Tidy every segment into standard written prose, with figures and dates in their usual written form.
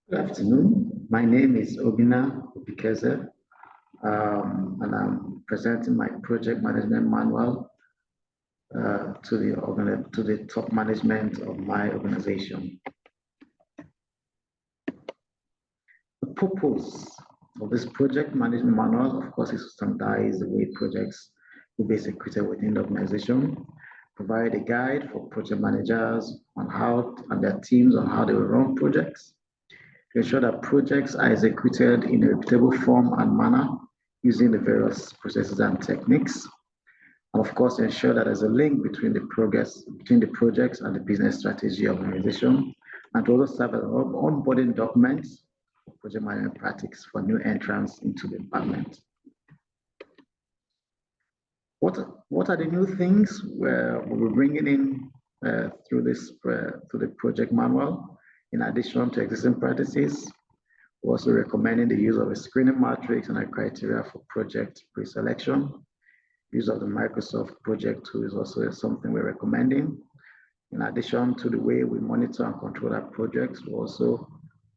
Good afternoon. My name is Obina Obikeze, and I'm presenting my project management manual to the top management of my organization. The purpose of this project management manual, of course, is to standardize the way projects will be executed within the organization, provide a guide for project managers on how and their teams on how they will run projects, to ensure that projects are executed in a repeatable form and manner using the various processes and techniques. And of course, ensure that there's a link between the projects and the business strategy of the organization, and to also serve as an onboarding document for project management practice for new entrants into the department. What are the new things we're bringing in through the project manual? In addition to existing practices, we're also recommending the use of a screening matrix and a criteria for project pre-selection. Use of the Microsoft project tool is also something we're recommending. In addition to the way we monitor and control our projects, we'll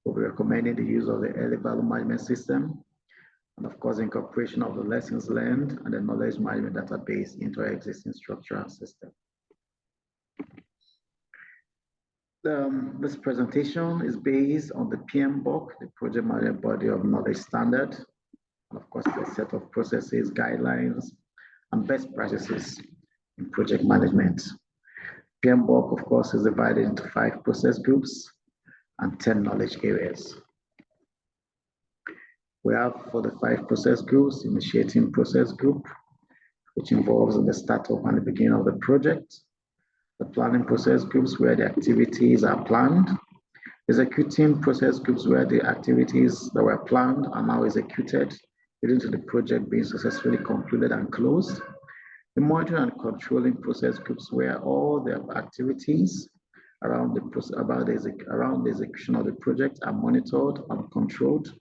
be recommending the use of the early value management system, and of course, incorporation of the lessons learned and the knowledge management database into our existing structure and system. This presentation is based on the PMBOK, the Project Management Body of Knowledge Standard, and of course, a set of processes, guidelines, and best practices in project management. PMBOK, of course, is divided into 5 process groups and 10 knowledge areas. We have for the 5 process groups, initiating process group, which involves the startup and the beginning of the project. The planning process groups where the activities are planned. Executing process groups where the activities that were planned are now executed, leading to the project being successfully concluded and closed. The monitoring and controlling process groups where all the activities around the execution of the project are monitored and controlled,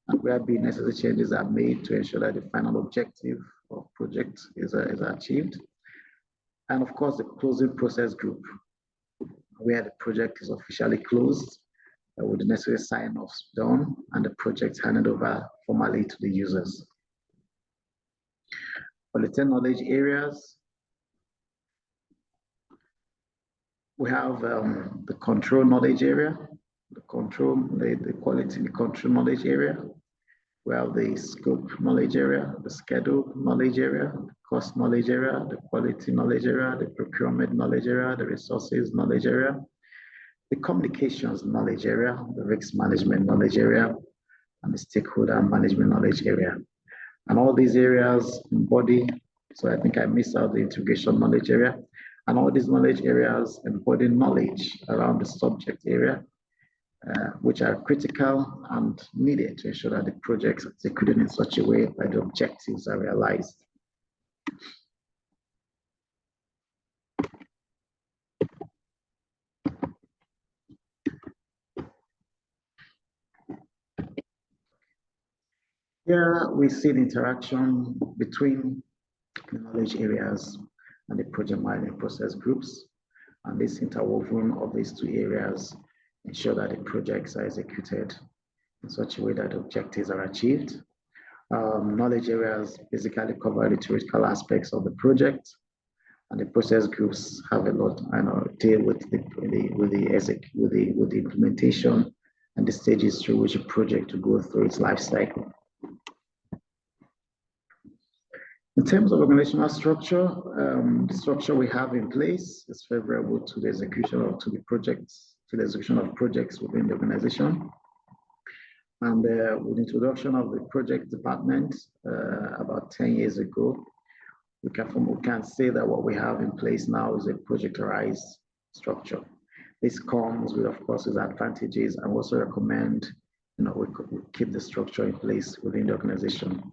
and where the necessary changes are made to ensure that the final objective of project is achieved. And of course, the closing process group, where the project is officially closed, with the necessary sign-offs done, and the project handed over formally to the users. For the 10 knowledge areas, we have the control knowledge area, the quality control knowledge area. We have the scope knowledge area, the schedule knowledge area, the cost knowledge area, the quality knowledge area, the procurement knowledge area, the resources knowledge area, the communications knowledge area, the risk management knowledge area, and the stakeholder management knowledge area. And all these areas embody, so I think I missed out the integration knowledge area, and all these knowledge areas embody knowledge around the subject area, which are critical and needed to ensure that the projects are executed in such a way that the objectives are realized. Here we see the interaction between the knowledge areas and the project management process groups, and this interwoven of these 2 areas ensure that the projects are executed in such a way that objectives are achieved. Knowledge areas basically cover the theoretical aspects of the project, and the process groups have a lot, deal with the implementation and the stages through which a project will go through its life cycle. In terms of organizational structure, the structure we have in place is favorable to the execution of projects within the organization. And with the introduction of the project department about 10 years ago, we can say that what we have in place now is a projectorized structure. This comes with, of course, its advantages, and also recommend we keep the structure in place within the organization.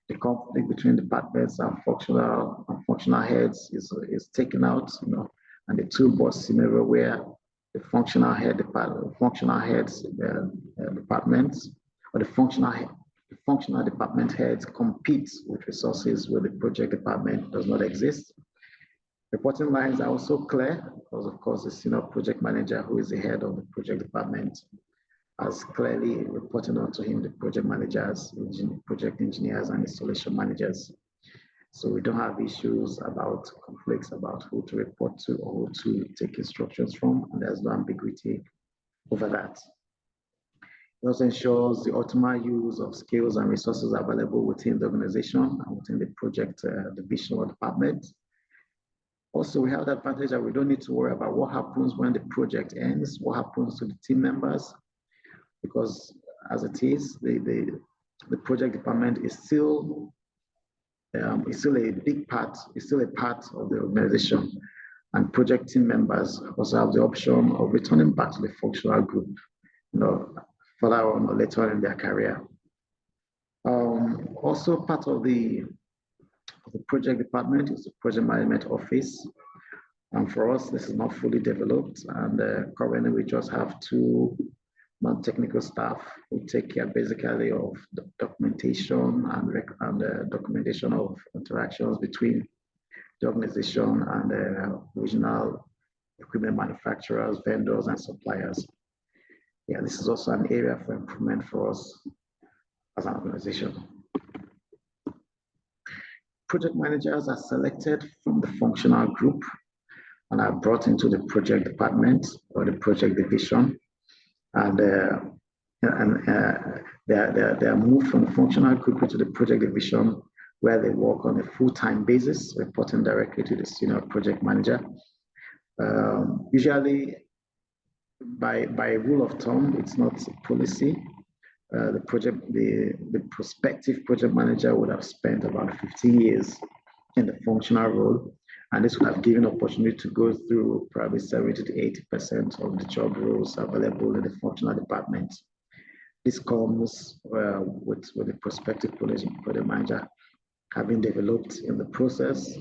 The conflict between departments and functional heads is taken out, and the toolbox scenario where the functional heads departments, or the functional department heads compete with resources where the project department does not exist. Reporting lines are also clear because, of course, the senior project manager, who is the head of the project department, as clearly reporting onto him the project managers, project engineers, and installation managers. So we don't have issues about conflicts about who to report to or who to take instructions from, and there's no ambiguity over that. It also ensures the optimal use of skills and resources available within the organization and within the project division or department. Also, we have the advantage that we don't need to worry about what happens when the project ends, what happens to the team members, because as it is, the project department is still a big part, it's still a part of the organization. And project team members also have the option of returning back to the functional group, further on or later on in their career. Also part of the project department is the project management office. And for us, this is not fully developed. And currently we just have 2 non-technical staff who take care basically of the documentation and documentation of interactions between the organization and original equipment manufacturers, vendors, and suppliers. Yeah, this is also an area for improvement for us as an organization. Project managers are selected from the functional group and are brought into the project department or the project division. And they are moved from the functional group into the project division, where they work on a full-time basis, reporting directly to the senior project manager. Usually, by rule of thumb, it's not policy. The prospective project manager would have spent about 15 years in the functional role, and this would have given opportunity to go through probably 70 to 80% of the job roles available in the functional department. This comes with the prospective project manager having developed in the process,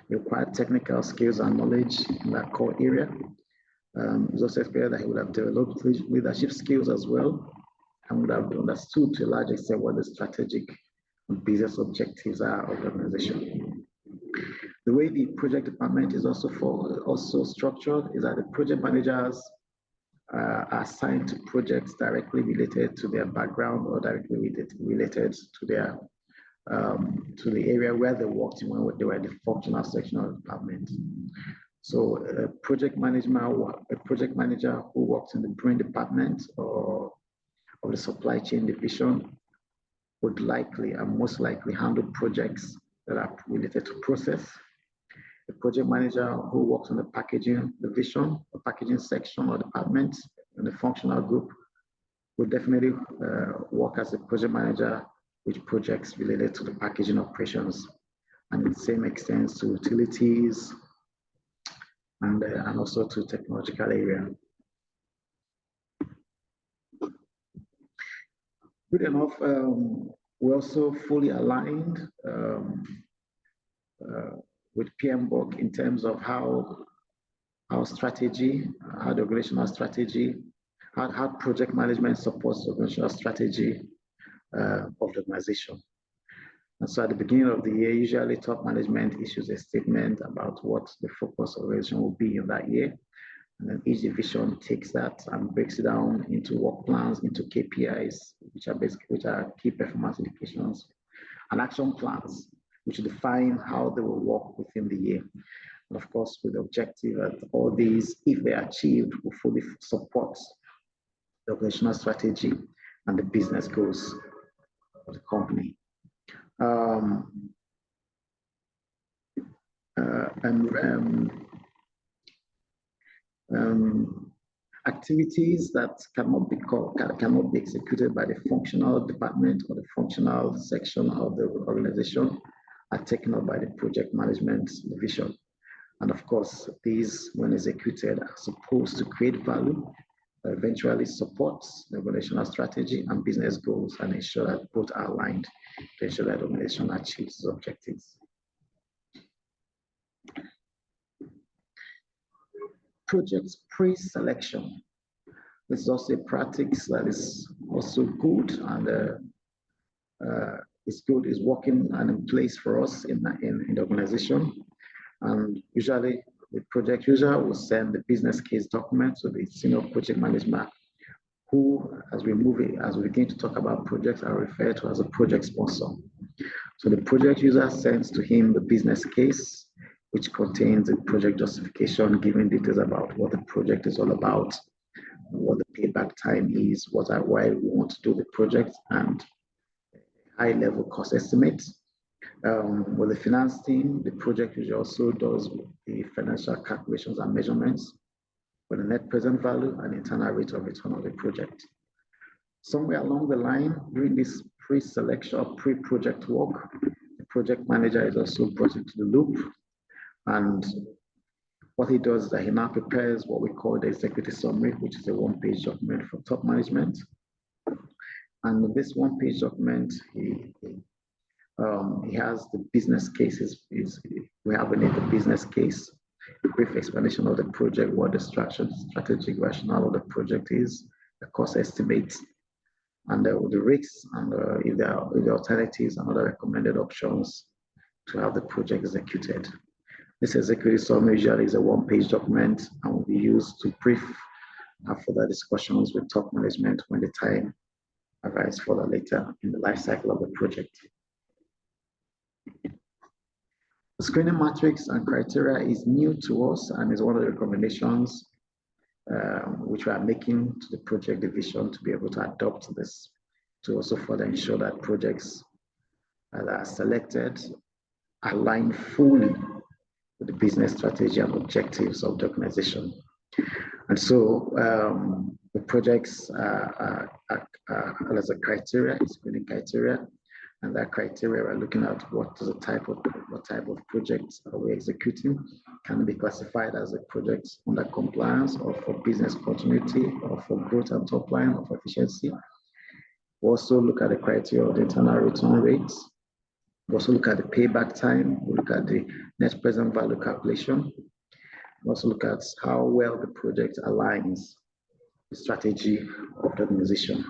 required technical skills and knowledge in that core area. It's also expected that he would have developed leadership skills as well, and would have understood to a large extent what the strategic and business objectives are of the organization. The way the project department is also structured is that the project managers are assigned to projects directly related to their background or directly related to their to the area where they worked in when they were in the functional section of the department. So a project manager who works in the brewing department or the supply chain division would likely and most likely handle projects that are related to process. The project manager who works on the packaging division, the packaging section or department in the functional group would definitely work as a project manager with projects related to the packaging operations, and the same extends to utilities and also to technological area. Good enough, we're also fully aligned with PMBOK in terms of how our strategy, how the organizational strategy, how project management supports the organizational strategy of the organization. And so at the beginning of the year, usually top management issues a statement about what the focus of the organization will be in that year. And then each division takes that and breaks it down into work plans, into KPIs, which are key performance indications, and action plans, which define how they will work within the year. And of course, with the objective that all these, if they are achieved, will fully support the organizational strategy and the business goals of the company. Activities that cannot be executed by the functional department or the functional section of the organization are taken up by the project management division. And of course, these, when executed, are supposed to create value, eventually support the organizational strategy and business goals, and ensure that both are aligned to ensure that the organization achieves its objectives. Project pre-selection. This is also a practice that is also good, and is working and in place for us in the organization. And usually the project user will send the business case document to the senior project manager who, as we begin to talk about projects, are referred to as a project sponsor. So the project user sends to him the business case, which contains a project justification, giving details about what the project is all about, what the payback time is, why we want to do the project, and high-level cost estimates. With the finance team, the project usually also does the financial calculations and measurements for the net present value and internal rate of return of the project. Somewhere along the line, during this pre-selection, pre-project work, the project manager is also brought into the loop. And what he does is that he now prepares what we call the executive summary, which is a one-page document for top management. And in this one-page document, he has the business cases. We have in it the business case, a brief explanation of the project, what the strategic rationale of the project is, the cost estimates, and the risks, and if there are alternatives and other recommended options to have the project executed. This executive summary usually is a one-page document and will be used to brief and further discussions with top management when the time arrives further later in the life cycle of the project. The screening matrix and criteria is new to us and is one of the recommendations which we are making to the project division to be able to adopt this, to also further ensure that projects that are selected align fully with the business strategy and objectives of the organization. And so the projects as a criteria, screening criteria, and that criteria we're looking at what type of projects are we executing. Can it be classified as a project under compliance or for business continuity or for growth and top line or for efficiency? We also look at the criteria of the internal return rates. We also look at the payback time. We look at the net present value calculation. We also look at how well the project aligns the strategy of the organization.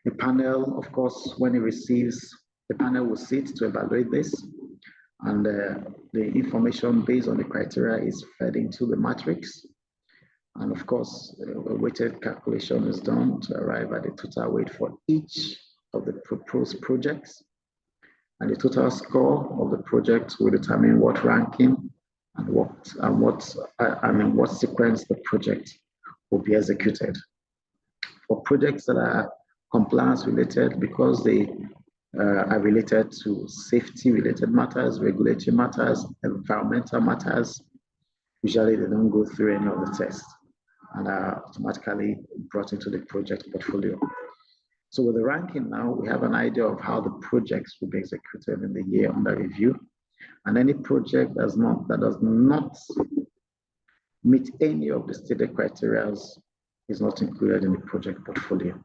The panel, of course, when it receives, the panel will sit to evaluate this, and the information based on the criteria is fed into the matrix. And of course, a weighted calculation is done to arrive at the total weight for each of the proposed projects. And the total score of the project will determine what ranking and what sequence the project will be executed. For projects that are compliance related, because they are related to safety related matters, regulatory matters, environmental matters, usually they don't go through any of the tests and are automatically brought into the project portfolio. So with the ranking now, we have an idea of how the projects will be executed in the year under review. And any project that does not meet any of the stated criteria is not included in the project portfolio.